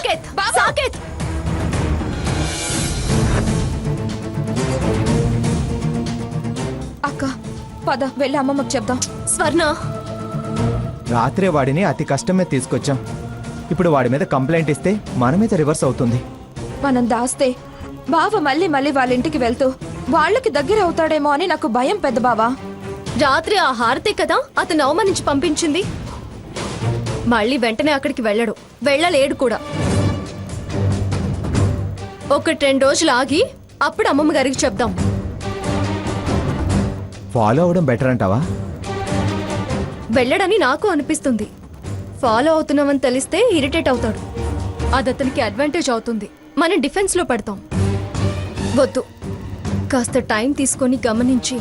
సాకేత్ సాకేత్ అక్క పద వెళ్ళి అమ్మమ్మకి చెప్దాం. స్వర్ణ రాత్రే వాడిని అతి కష్టమే తీసుకొచ్చాం. ఇప్పుడు వాడి మీద కంప్లైంట్ ఇస్తే మన మీద రివర్స్ అవుతుంది. మనం దాస్తే బావ మళ్ళీ మళ్ళీ వాళ్ళ ఇంటికి వెళ్తూ వాళ్ళకి దగ్గర అవుతాడేమో అని నాకు భయం పెద్ద బావా. రాత్రి ఆ హారతే కదా అతను అవమానించి పంపించింది. మళ్ళీ వెంటనే అక్కడికి వెళ్ళలేడు కూడా. 1-2 రోజులు ఆగి అప్పుడు అమ్మమ్మ గారికి చెప్దాం. ఫాలో అవడం బెటర్ అంటావా? వెళ్ళడని నాకు అనిపిస్తుంది. ఫాలో అవుతున్నామని తెలిస్తే ఇరిటేట్ అవుతాడు. అది అతనికి అడ్వాంటేజ్ అవుతుంది. మనం డిఫెన్స్ లో పడతాం. వద్దు, కాస్త టైం తీసుకొని గమనించి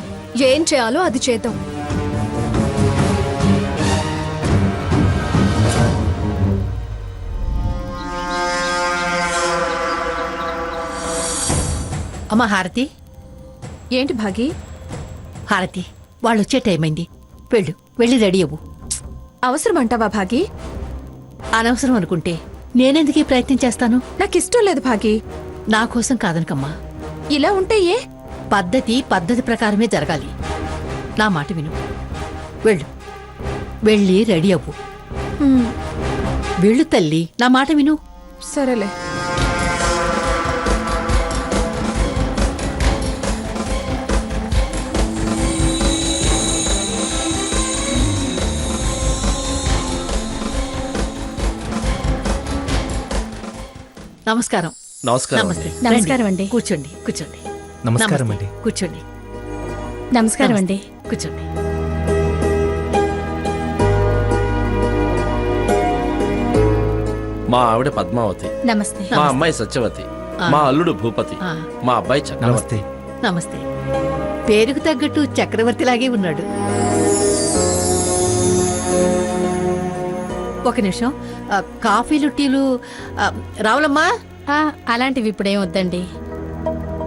ఏం చేయాలో అది చేద్దాం. అమ్మా హారతి. ఏంటి భాగి? హారతి, వాళ్ళు వచ్చే టైం అయింది. వెళ్ళి రెడీ అవ్వు. అవసరం అంటావా భాగి? అనవసరం అనుకుంటే నేనెందుకు ఈ ప్రయత్నం చేస్తాను? నాకిష్టం లేదు భాగి. నా కోసం కాదనకమ్మా. ఇలా ఉంటే ఏ? పద్ధతి ప్రకారమే జరగాలి. నా మాట విను. వెళ్ళి రెడీ అవ్వు. వెళ్ళు తల్లి, నా మాట విను. సరేలే. నమస్కారం. నమస్తే. నమస్కారం అండి. కూర్చోండి. నమస్కారం అండి. కూర్చోండి. నమస్కారం అండి. కూర్చోండి. మా ఆవిడ పద్మావతి, నమస్తే. మా అమ్మాయి సత్యవతి, మా అల్లుడు భూపతి, మా అబ్బాయి చక్రవర్తి. నమస్తే. పేరుకు తగ్గట్టు చక్రవర్తిలాగే ఉన్నాడు. ఒక నిమిషం. కాఫీలు టీలు రావులమ్మా. అలాంటివి ఇప్పుడేం వద్దండి.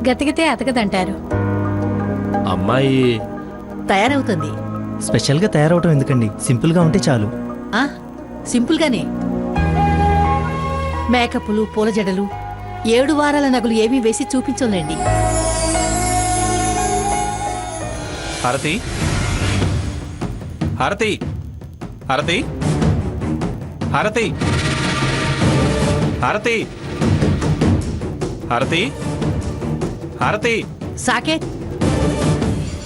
గతికితే అతకదంటారు. అమ్మాయి తయారవుతుంది. స్పెషల్ గా తయారవటం ఎందుకండి, సింపుల్ గా ఉంటే చాలు. సింపుల్ గానే. మేకప్లు, పూల జడలు, 7 వారాల నగలు ఏమీ వేసి చూపించండి. హారతి, హారతి, హారతి, హారతి, హారతి, హారతి, హారతి. సాకేత్,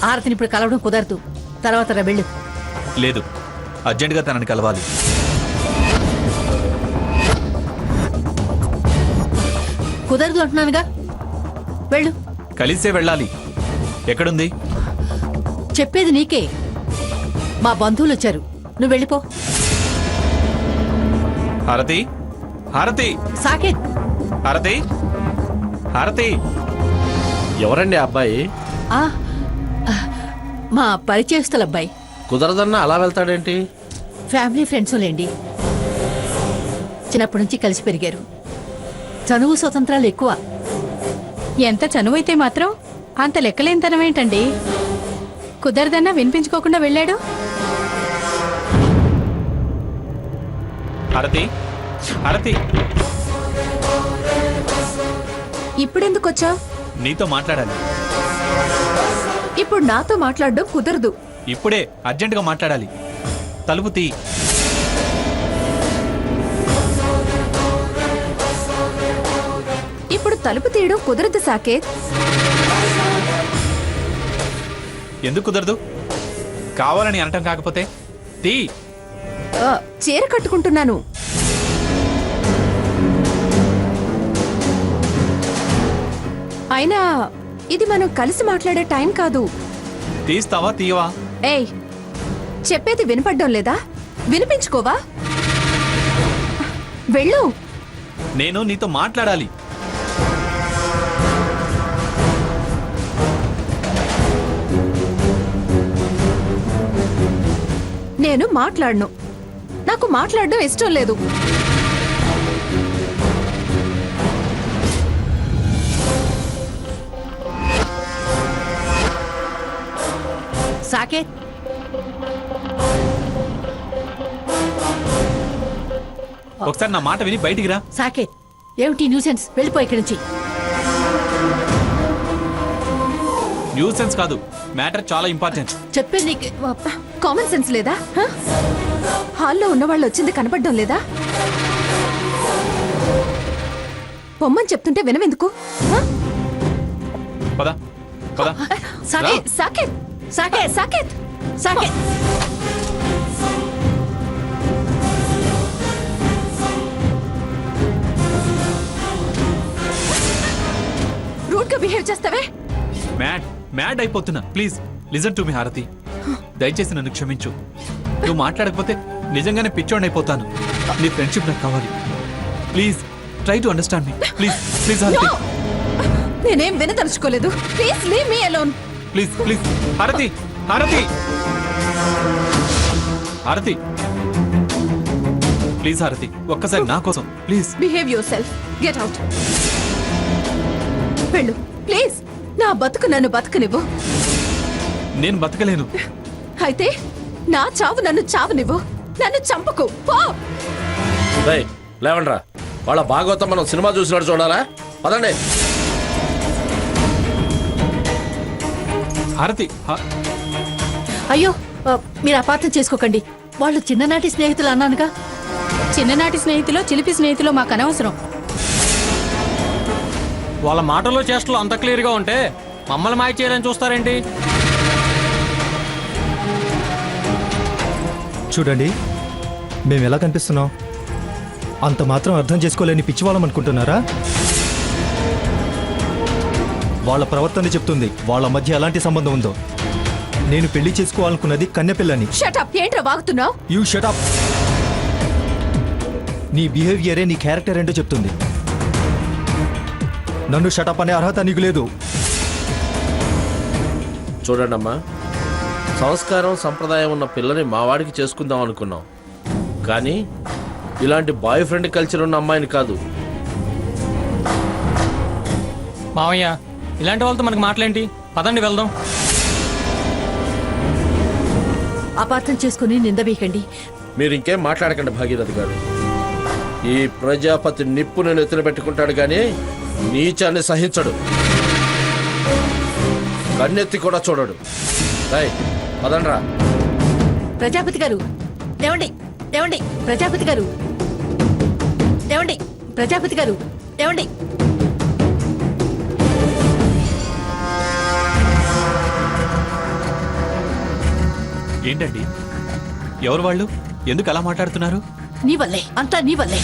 హారతిని ఇప్పుడు కలవడం కుదరదు. తర్వాత వెళ్ళు. లేదు, అర్జెంటుగా తనని కలవాలి. కుదరదు అంటున్నానుగా. వెళ్ళు. కలిసే వెళ్ళాలి. ఎక్కడుంది? చెప్పేది నీకే. మా బంధువులు వచ్చారు. నువ్వు వెళ్ళిపో. హారతి, హారతి, సాకేత్. హారతి, హారతి. ఎవరండి ఆ అబ్బాయి? మా పరిచయస్తుల అబ్బాయి. కుదరదన్నా అలా వెళ్తాడేంటి? ఫ్యామిలీ ఫ్రెండ్స్ లేండి. చిన్నప్పటి నుంచి కలిసి పెరిగారు. చనువు స్వతంత్రాలు ఎక్కువ. ఎంత చనువైతే మాత్రం అంత లెక్కలేనితనమేంటండి? కుదరదన్నా వినిపించుకోకుండా వెళ్ళాడు. హారతి, హారతి. ఇప్పుడెందుకు వచ్చావు? నీతో మాట్లాడాలి. ఇప్పుడు నాతో మాట్లాడడం కుదరదు. ఇప్పుడే అర్జెంటుగా మాట్లాడాలి. తలుపు తీ. ఇప్పుడు తలుపు తీయడం కుదరదు సాకేత్. ఎందుకు కుదరదు? కావాలని అనటం కాకపోతే తీ. చీర కట్టుకుంటున్నాను. అయినా ఇది మనం కలిసి మాట్లాడే టైం కాదు. తీస్తావా తీయవా? ఏయ్, చెప్పేది వినపడ్డం లేదా? వినిపించుకోవా? వెళ్ళు. నేను నీతో మాట్లాడాలి. నేను మాట్లాడను. నాకు మాట్లాడడం ఇష్టం లేదు. సాకేత్, ఒకసారి నా మాట విని బయటికి రా. సాకేత్, ఏమిటి న్యూసెన్స్ వెళ్ళిపో ఇక్కడి నుంచి. న్యూసెన్స్ కాదు, మ్యాటర్ చాలా ఇంపార్టెంట్. చెప్పేది నీకు కామన్ సెన్స్ లేదా హ? హాల్లో ఉన్న వాళ్ళు వచ్చింది కనపడడం లేదా? పొమ్మని చెప్తుంటే వినవెందుకు? హ? పద పద. సాకేత్ సాకేత్ సాకేత్ సాకేత్ సాకేత్ రూడ్ గా బిహేవ్ చేస్తావే. మ్యాడ్ అయిపోతున్నా. Please listen to me Harathi. దయచేసి నన్ను క్షమించు. నువ్వు మాట్లాడకపోతే నిజంగానే పిచ్చోడిని అయిపోతాను. నీ ఫ్రెండ్షిప్ నాకు కావాలి. Please try to understand me. Please please Harathi. నేనేం వినదలుచుకోలేదు. Please leave me alone. Please please Harathi Harathi Harathi please Harathi, ఒక్కసారి నా కోసం please. Behave your self. Get out. వెళ్ళు ప్లీజ్. నా బతుకు నన్ను బతుకునివ్వు. నేను బతకలేను. అయితే నా చావు నన్ను చావునివ్వు. నన్ను చంపకు. పో. రేయ్ లేవండ్రా, వాళ్ళ భాగవతం మనం సినిమా చూసినట్టు చూడాలా? పదండి. హారతి అయ్యో మీరు అపార్థం చేసుకోకండి. వాళ్ళు చిన్ననాటి స్నేహితులు అన్నానుగా. చిన్ననాటి స్నేహితులో చిలిపి స్నేహితులో మాకు అనవసరం. వాళ్ళ మాటల్లో చేష్టలు అంత క్లియర్గా ఉంటే మమ్మల్ని మాయ చేయాలని చూస్తారేంటి? చూడండి, మేము ఎలా కనిపిస్తున్నాం? అంత మాత్రం అర్థం చేసుకోలేని పిచ్చివాళ్ళం అనుకుంటున్నారా? వాళ్ళ ప్రవర్తన చెప్తుంది వాళ్ళ మధ్య ఎలాంటి సంబంధం ఉందో. నేను పెళ్లి చేసుకోవాలనుకున్నది కన్నెపిల్లని. Shut up. ఏంట్రా వాగుతున్నావు? You shut up. నీ బిహేవియరే నీ క్యారెక్టర్ ఏంటో చెప్తుంది. నన్ను షటప్ అనే అర్హత నీకు లేదు. చూడండమ్మా, సంస్కారం సంప్రదాయం ఉన్న పిల్లని మావాడికి చేసుకుందాం అనుకున్నాం. కానీ ఇలాంటి బాయ్ ఫ్రెండ్ కల్చర్ ఉన్న అమ్మాయిని కాదు. మావయ్య, ఇలాంటి వాళ్ళతో మనకి మాటలేంటి? పదండి వెళ్దాం. అపార్థం చేసుకుని నిందవేయకండి. మీరు ఇంకేం మాట్లాడకండి భాగీరథి గారు. ఈ ప్రజాపతి నిప్పును నెత్తిన పెట్టుకుంటాడు కానీ నీచాన్ని సహించడు. కన్నెత్తి కూడా చూడడు. పదండ్రా. ప్రజాపతి గారు ఏమండి? ఏమండి ప్రజాపతి గారు? ఏమండి ప్రజాపతి గారు? ఏమండి? ఏంటండి? ఎవరు వాళ్ళు? ఎందుకు అలా మాట్లాడుతున్నారు? నీ వల్లే, అంతా నీ వల్లే.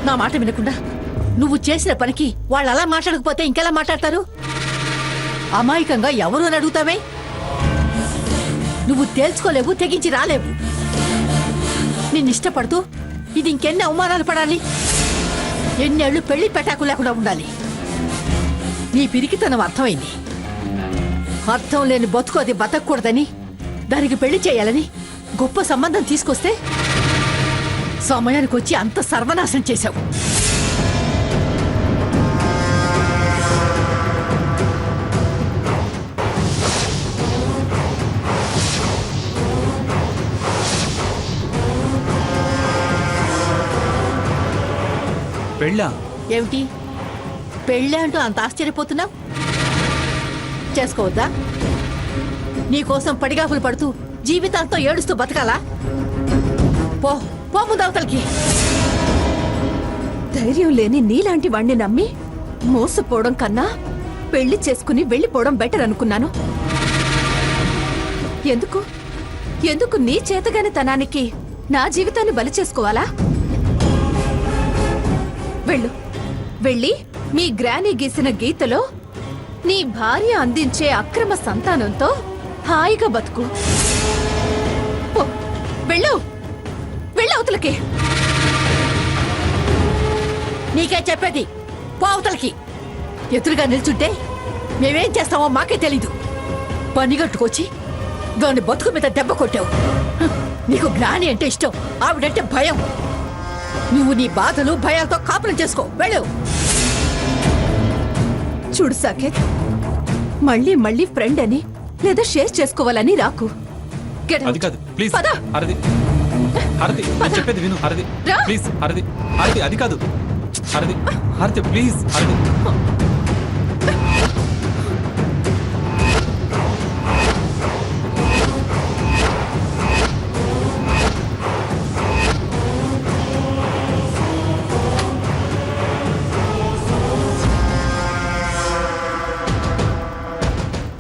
నా మాట వినకుండా నువ్వు చేసిన పనికి వాళ్ళు అలా మాట్లాడకపోతే ఇంకెలా మాట్లాడతారు? అమాయకంగా ఎవరు అని అడుగుతావే? నువ్వు తేల్చుకోలేవు, తెగించి రాలేవు. నిన్నిష్టపడుతూ ఇది ఇంకెన్ని అవమానాలు పడాలి? ఎన్నేళ్లు పెళ్లి పెటాకు లేకుండా ఉండాలి? నీ పిరికితనం అర్థమైంది. అర్థం లేని బతుకు అది బతకూడదని, దానికి పెళ్లి చేయాలని గొప్ప సంబంధం తీసుకొస్తే సమయానికి వచ్చి అంత సర్వనాశనం చేశావు. పెళ్ళా? ఏమిటి పెళ్ళి అంటూ అంత ఆశ్చర్యపోతున్నావు? చేసుకోవద్దా? నీకోసం పడిగాపులు పడుతూ జీవితాంతం ఏడుస్తూ బతకాలా? పో పో ముందు అవతలికి. ధైర్యం లేని నీలాంటి వాణ్ణి నమ్మి మోసపోవడం కన్నా పెళ్లి చేసుకుని వెళ్ళిపోవడం బెటర్ అనుకున్నాను. ఎందుకు ఎందుకు నీ చేతగాని తనానికి నా జీవితాన్ని బలి చేసుకోవాలా? వెళ్ళు. వెళ్ళి మీ గ్రానీ గీసిన గీతలో నీ భార్య అందించే అక్రమ సంతానంతో హాయిగా బతుకు. పో, వెళ్ళు. వెళ్ళు అవతలకి. నీకే చెప్పేది, పో అవతలికి. ఎదురుగా నిల్చుంటే మేమేం చేస్తామో మాకే తెలీదు. పనిగట్టుకొచ్చి దాని బతుకు మీద దెబ్బ కొట్టావు. నీకు జ్ఞాని అంటే ఇష్టం, ఆవిడంటే భయం. నువ్వు నీ బాధలు భయాలతో కాపురం చేసుకో. వెళ్ళు. చూడు సాకేత్, మళ్ళీ మళ్ళీ ఫ్రెండ్ అని లేదా షేర్ చేసుకోవాలని రాకు. Get out. అది కాదు, ప్లీజ్. పద. హారతి హారతి, నేను చెప్పేది విను. హారతి రా. ప్లీజ్. హారతి హారతి, అది కాదు. హారతి హారతి ప్లీజ్ హారతి.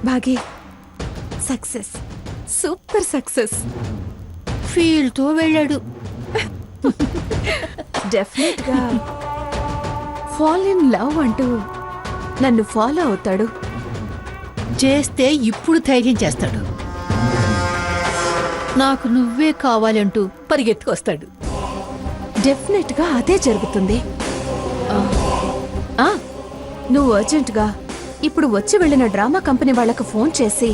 భాగి సక్సెస్, సూపర్ సక్సెస్. ఫీల్తో వెళ్ళాడు. డెఫినెట్ గా ఫాల్ ఇన్ లవ్ అంటూ నన్ను ఫాలో అవుతాడు. చేస్తే ఇప్పుడు ధైర్యం చేస్తాడు. నాకు నువ్వే కావాలంటూ పరిగెత్తుకొస్తాడు. డెఫినెట్ గా అదే జరుగుతుంది. ఆ, నువ్వు అర్జెంట్ గా ఇప్పుడు వచ్చి వెళ్ళిన డ్రామా కంపెనీ వాళ్లకు ఫోన్ చేసి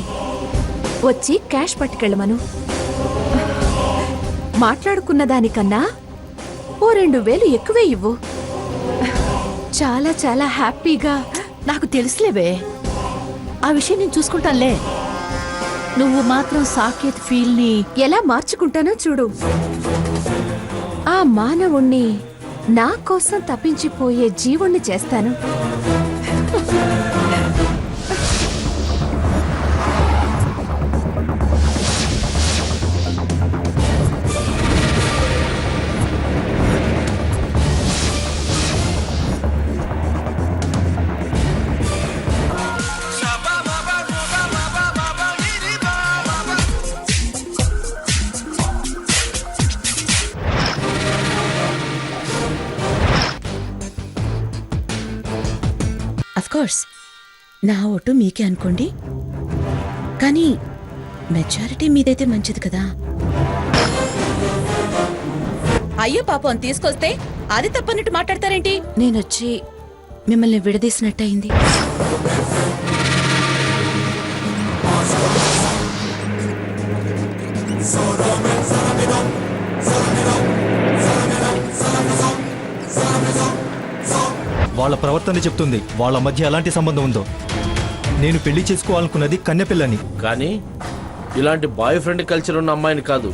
వచ్చి క్యాష్ పట్టుకెళ్ళమను. మాట్లాడుకున్న దానికన్నా ఓ 2000 ఎక్కువే ఇవ్వు. చాలా చాలా హ్యాపీగా. నాకు తెలుసులేవే, ఆ విషయం నేను చూసుకుంటానులే. నువ్వు మాత్రం సాకేత్ ఫీల్ని ఎలా మార్చుకుంటానో చూడు. ఆ మానవుణ్ణి నా కోసం తప్పించిపోయే జీవుణ్ణి చేస్తాను. కోర్స్ నా ఓటు మీకే అనుకోండి, కానీ మెజారిటీ మీదైతే మంచిది కదా. అయ్యో పాపం తీసుకొస్తే అది తప్పన్నట్టు మాట్లాడతారేంటి? నేనొచ్చి మిమ్మల్ని విడదీసినట్టయింది. వాళ్ళ ప్రవర్తన చెప్తుంది వాళ్ళ మధ్య ఎలాంటి సంబంధం ఉందో. నేను పెళ్లి చేసుకోవాలనుకున్నది కన్నెపిల్లని. కానీ ఇలాంటి బాయ్ ఫ్రెండ్ కల్చర్ ఉన్న అమ్మాయిని కాదు.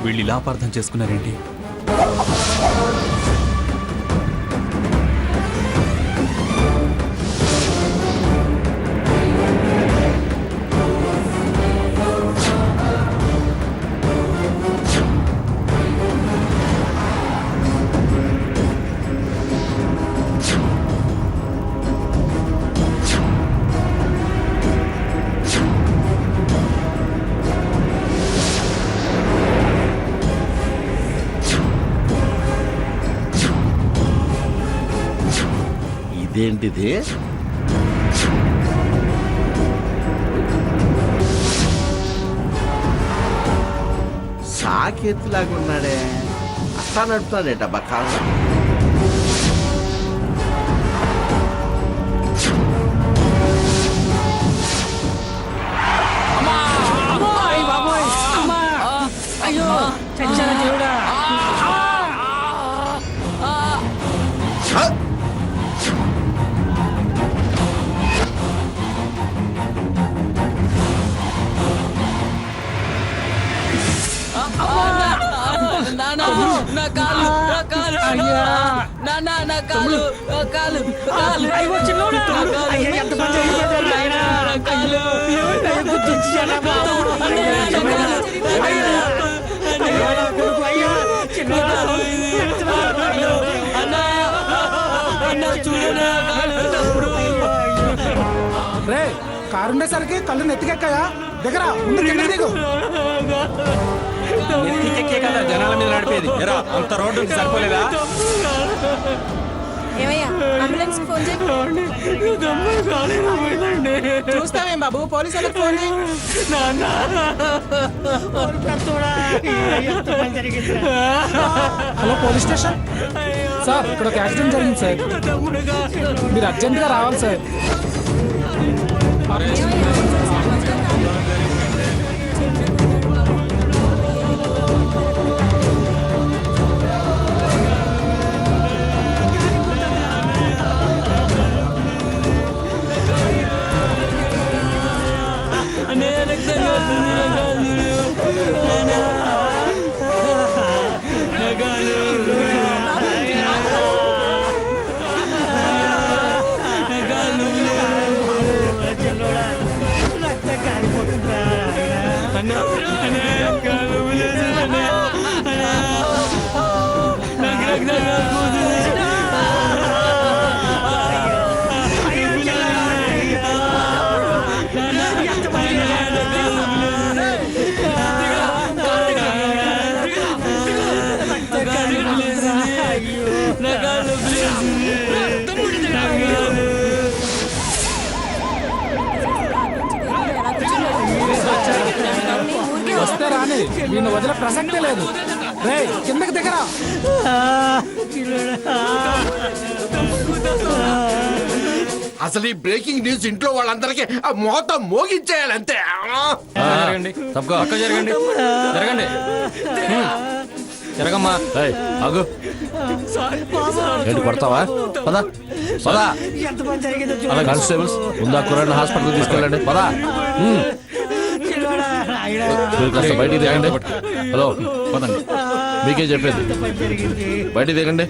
వీళ్ళు ఇలా అపార్థం చేసుకున్నారేంటి? ఇదేంటిది? సాకేతులాగా ఉన్నాడే, అట్లా నడుపుతాడేట బకాలు. రే కారుండేసరికి కళ్ళు నెత్తికెక్కాయా? దగ్గర దిగు. నెత్తికెక్కే కదా జనాల మీద నడిపేది. ఎరా అంత రోడ్డు సరిపోలేదా? చూస్తావేం బాబు, పోలీసులకు ఫోన్ చేయి. హలో పోలీస్ స్టేషన్, సార్ ఇక్కడ ఒక యాక్సిడెంట్ జరిగింది సార్, మీరు అర్జెంట్గా రావాలి సార్. వస్తే రాని, వీళ్ళు వదిలే ప్రసక్తే లేదు. రే కిందకి దగ్గర అసలు ఈ బ్రేకింగ్ న్యూస్ ఇంట్లో వాళ్ళందరికీ ఆ మోత మోగించేయాలంతే. జరగండి పక్క జరగండి జరగండి జరగమ్మా. ఆగు, ఏంటి కొడతావా? పదా పదా. కానిస్టేబుల్స్ ముందా కురాన్ హాస్పిటల్ తీసుకెళ్ళండి. పదా. మీరు కాస్త బయటికి దిగండి. హలో పదండి. మీకే చెప్పేది, బయటికి దిగండి.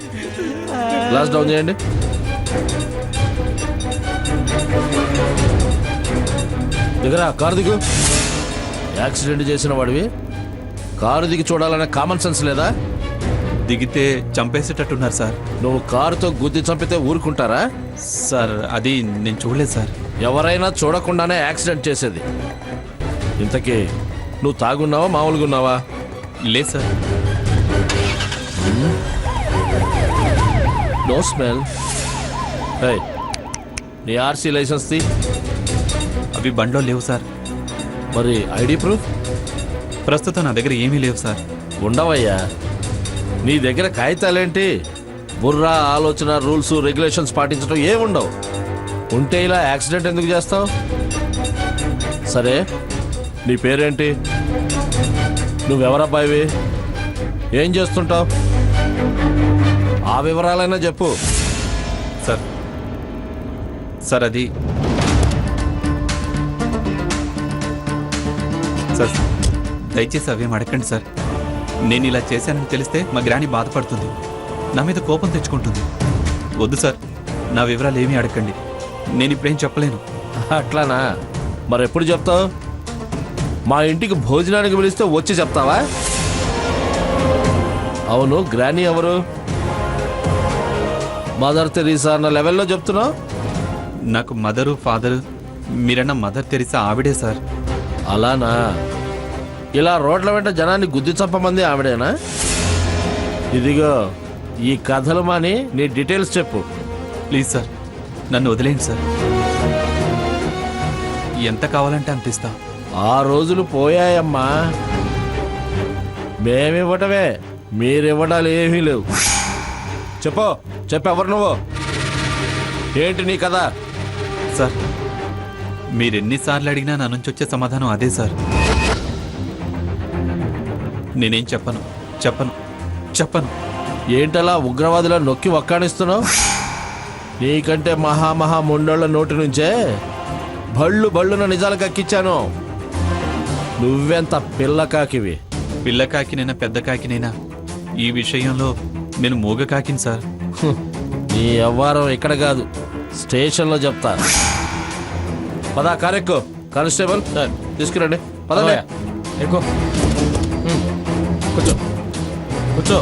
గ్లాస్ డౌన్ చేయండి. దిగరా, కారు దిగు. యాక్సిడెంట్ చేసిన వాడివి కారు దిగి చూడాలనే కామన్ సెన్స్ లేదా? దిగితే చంపేసేటట్టున్నారు సార్. నువ్వు కారుతో గుద్ది చంపితే ఊరుకుంటారా? సార్ అది నేను చూడలేదు సార్. ఎవరైనా చూడకుండానే యాక్సిడెంట్ చేసేది. ఇంతకీ నువ్వు తాగున్నావా మామూలుగా ఉన్నావా? లేదు సార్. No smell. నీ ఆర్సీ లైసెన్స్ తీ. అవి బండ్లో లేవు సార్. మరి ఐడి ప్రూఫ్? ప్రస్తుతం నా దగ్గర ఏమీ లేవు సార్. ఉండవయ్యా, నీ దగ్గర కాగితాలేంటి? బుర్రా, ఆలోచన, రూల్స్ రెగ్యులేషన్స్ పాటించడం ఏముండవు. ఉంటే ఇలా యాక్సిడెంట్ ఎందుకు చేస్తావు? సరే, నీ పేరేంటి? నువ్వెవరబ్బాయివి? ఏం చేస్తుంటావు? ఆ వివరాలైనా చెప్పు. సార్ సార్ అది సార్ దయచేసి అవేం అడగండి సార్. నేను ఇలా చేశానని తెలిస్తే మా గ్రాని బాధపడుతుంది, నా మీద కోపం తెచ్చుకుంటుంది. వద్దు సార్, నా వివరాలు ఏమీ అడగండి. నేను ఇప్పుడేం చెప్పలేను. అట్లానా? మరెప్పుడు చెప్తావు? మా ఇంటికి భోజనానికి పిలిస్తే వచ్చి చెప్తావా? అవును, గ్రానీ ఎవరు? మదర్ తెరీసా అన్న లెవెల్లో చెప్తున్నావు? నాకు మదరు ఫాదరు మీరన్న మదర్ తెరిసా ఆవిడే సార్. అలానా? ఇలా రోడ్ల వెంట జనాన్ని గుద్ది చంపమంది ఆవిడేనా? ఇదిగో ఈ కథలు మాని నీ డీటెయిల్స్ చెప్పు. ప్లీజ్ సార్, నన్ను వదిలేయండి సార్. ఎంత కావాలంటే అంత ఇస్తా. ఆ రోజులు పోయాయమ్మా. మేమివ్వటమే, మీరివ్వడాలు ఏమీ లేవు. చెప్పెవరు నువ్వు? ఏంటి నీ కదా? సార్ మీరెన్నిసార్లు అడిగినా నా నుంచి వచ్చే సమాధానం అదే సార్. నేనేం చెప్పను చెప్పను చెప్పను. ఏంటలా ఉగ్రవాదులా నొక్కి వక్కాణిస్తున్నావు? నీకంటే మహా మొండోళ్ళ నోటి నుంచే బళ్ళున నిజాలు కక్కిచ్చాను. నువ్వెంత పిల్లకాకివి. పిల్లకాకినైనా పెద్ద కాకినైనా ఈ విషయంలో నేను మూగ కాకిని సార్. నీ వ్యవహారం ఇక్కడ కాదు, స్టేషన్లో చెప్తా. పదా, కారెక్కు. కానిస్టేబుల్ తీసుకురండి. పదా, ఎక్కువ కూర్చో కూర్చో.